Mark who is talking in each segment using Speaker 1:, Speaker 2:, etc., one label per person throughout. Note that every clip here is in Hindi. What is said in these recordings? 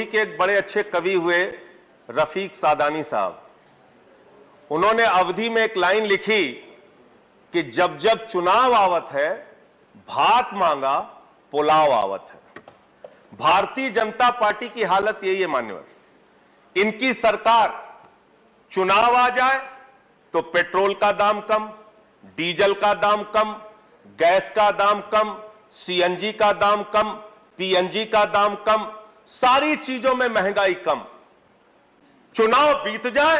Speaker 1: के एक बड़े अच्छे कवि हुए रफीक सादानी साहब, उन्होंने अवधि में एक लाइन लिखी कि जब जब चुनाव आवत है भात मांगा पुलाव आवत है। भारतीय जनता पार्टी की हालत यही है मान्यवर, इनकी सरकार चुनाव आ जाए तो पेट्रोल का दाम कम, डीजल का दाम कम, गैस का दाम कम, सीएनजी का दाम कम, पीएनजी का दाम कम, सारी चीजों में महंगाई कम। चुनाव बीत जाए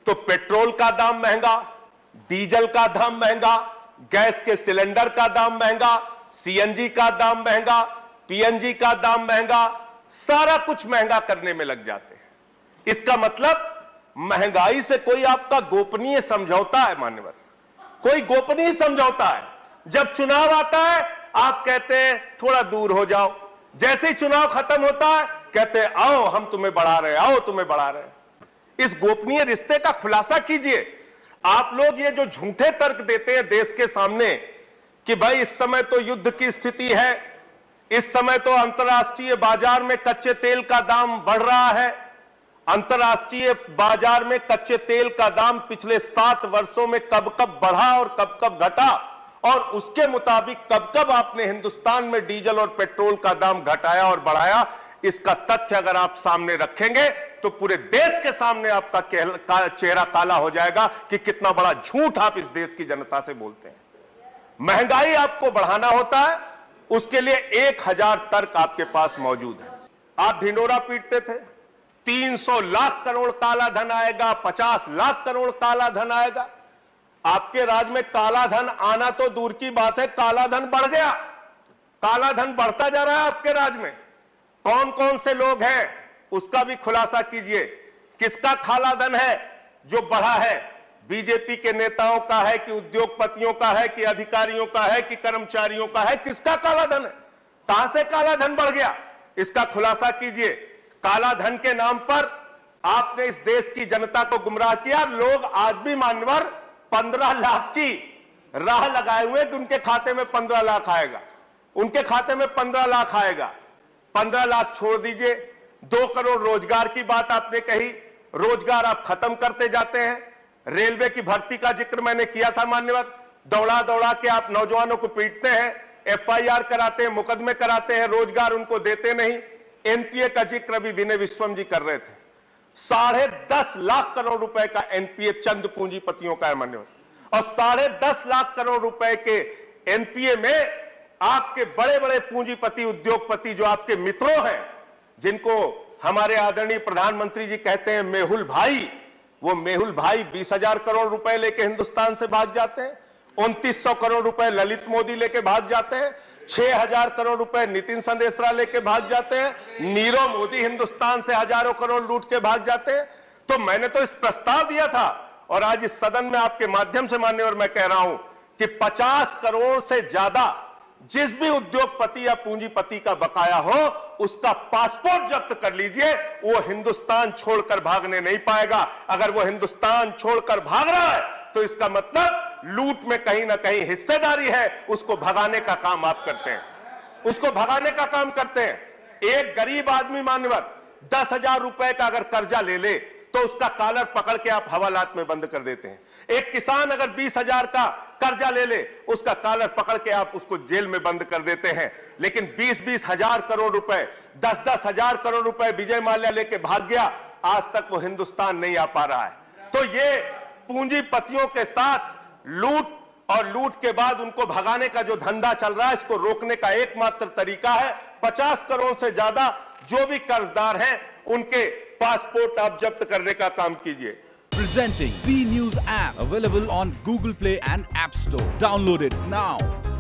Speaker 1: तो पेट्रोल का दाम महंगा, डीजल का दाम महंगा, गैस के सिलेंडर का दाम महंगा, सीएनजी का दाम महंगा, पीएनजी का दाम महंगा, सारा कुछ महंगा करने में लग जाते हैं। इसका मतलब महंगाई से कोई आपका गोपनीय समझौता है मान्यवर, कोई गोपनीय समझौता है। जब चुनाव आता है आप कहते हैं थोड़ा दूर हो जाओ, जैसे ही चुनाव खत्म होता है कहते हैं आओ हम तुम्हें बढ़ा रहे, आओ तुम्हें बढ़ा रहे। इस गोपनीय रिश्ते का खुलासा कीजिए। आप लोग ये जो झूठे तर्क देते हैं देश के सामने कि भाई इस समय तो युद्ध की स्थिति है, इस समय तो अंतर्राष्ट्रीय बाजार में कच्चे तेल का दाम बढ़ रहा है, अंतर्राष्ट्रीय बाजार में कच्चे तेल का दाम पिछले 7 वर्षों में कब कब बढ़ा और कब कब घटा, और उसके मुताबिक कब कब आपने हिंदुस्तान में डीजल और पेट्रोल का दाम घटाया और बढ़ाया। इसका तथ्य अगर आप सामने रखेंगे तो पूरे देश के सामने आपका चेहरा काला हो जाएगा कि कितना बड़ा झूठ आप इस देश की जनता से बोलते हैं। महंगाई आपको बढ़ाना होता है, उसके लिए 1000 तर्क आपके पास मौजूद है। आप ढिंडोरा पीटते थे 300 लाख करोड़ काला धन आएगा, 50 लाख करोड़ काला धन आएगा। आपके राज्य में काला धन आना तो दूर की बात है, काला धन बढ़ गया, काला धन बढ़ता जा रहा है आपके राज्य में। कौन कौन से लोग हैं उसका भी खुलासा कीजिए। किसका काला धन है जो बढ़ा है? बीजेपी के नेताओं का है कि उद्योगपतियों का है कि अधिकारियों का है कि कर्मचारियों का है? किसका काला धन है? कहां से काला धन बढ़ गया, इसका खुलासा कीजिए। काला धन के नाम पर आपने इस देश की जनता को गुमराह किया। लोग आज भी मान्यवर 15 लाख की राह लगाए हुए कि उनके खाते में 15 लाख आएगा, उनके खाते में 15 लाख आएगा। 15 लाख छोड़ दीजिए, 2 करोड़ रोजगार की बात आपने कही, रोजगार आप खत्म करते जाते हैं। रेलवे की भर्ती का जिक्र मैंने किया था मान्यवर, दौड़ा दौड़ा के आप नौजवानों को पीटते हैं, एफआईआर कराते हैं, मुकदमे कराते हैं, रोजगार उनको देते नहीं। एनपीए का जिक्र अभी विनय विश्वम जी कर रहे थे, 10.5 लाख करोड़ रुपए का एनपीए चंद पूंजीपतियों का है मान्यवर, और 10.5 लाख करोड़ रुपए के एनपीए में आपके बड़े बड़े पूंजीपति उद्योगपति जो आपके मित्रों हैं, जिनको हमारे आदरणीय प्रधानमंत्री जी कहते हैं मेहुल भाई, वो मेहुल भाई 20,000 करोड़ रुपए लेके हिंदुस्तान से भाग जाते हैं, 2900 करोड़ रुपए ललित मोदी लेके भाग जाते हैं, 6000 करोड़ रुपए नितिन संदेशरा लेके भाग जाते हैं, नीरव मोदी हिंदुस्तान से हजारों करोड़ लूट के भाग जाते हैं। तो मैंने तो इस प्रस्ताव दिया था और आज इस सदन में आपके माध्यम से मान्यवर मैं कह रहा हूं कि 50 करोड़ से ज्यादा जिस भी उद्योगपति या पूंजीपति का बकाया हो उसका पासपोर्ट जब्त कर लीजिए, वो हिंदुस्तान छोड़कर भागने नहीं पाएगा। अगर वो हिंदुस्तान छोड़कर भाग रहा है तो इसका मतलब लूट में कहीं ना कहीं हिस्सेदारी है, उसको भगाने का काम आप करते हैं, उसको भगाने का काम करते हैं। एक गरीब आदमी मान्यवर 10,000 रुपए का अगर कर्जा ले ले तो उसका कॉलर पकड़ के आप हवालात में बंद कर देते हैं। एक किसान अगर 20,000 का कर्जा ले ले उसका कॉलर पकड़ के आप उसको जेल में बंद कर देते हैं। लेकिन 20-20 हजार करोड़ रुपए, 10-10 हजार करोड़ रुपए विजय माल्या लेके भाग गया, आज तक वो हिंदुस्तान नहीं आ पा रहा है। तो ये पूंजीपतियों के साथ लूट और लूट के बाद उनको भगाने का जो धंधा चल रहा है, इसको रोकने का एकमात्र तरीका है 50 करोड़ से ज्यादा जो भी कर्जदार हैं उनके पासपोर्ट आप जब्त करने का काम कीजिए।
Speaker 2: Presenting B News app available on Google Play and App Store. Download it now.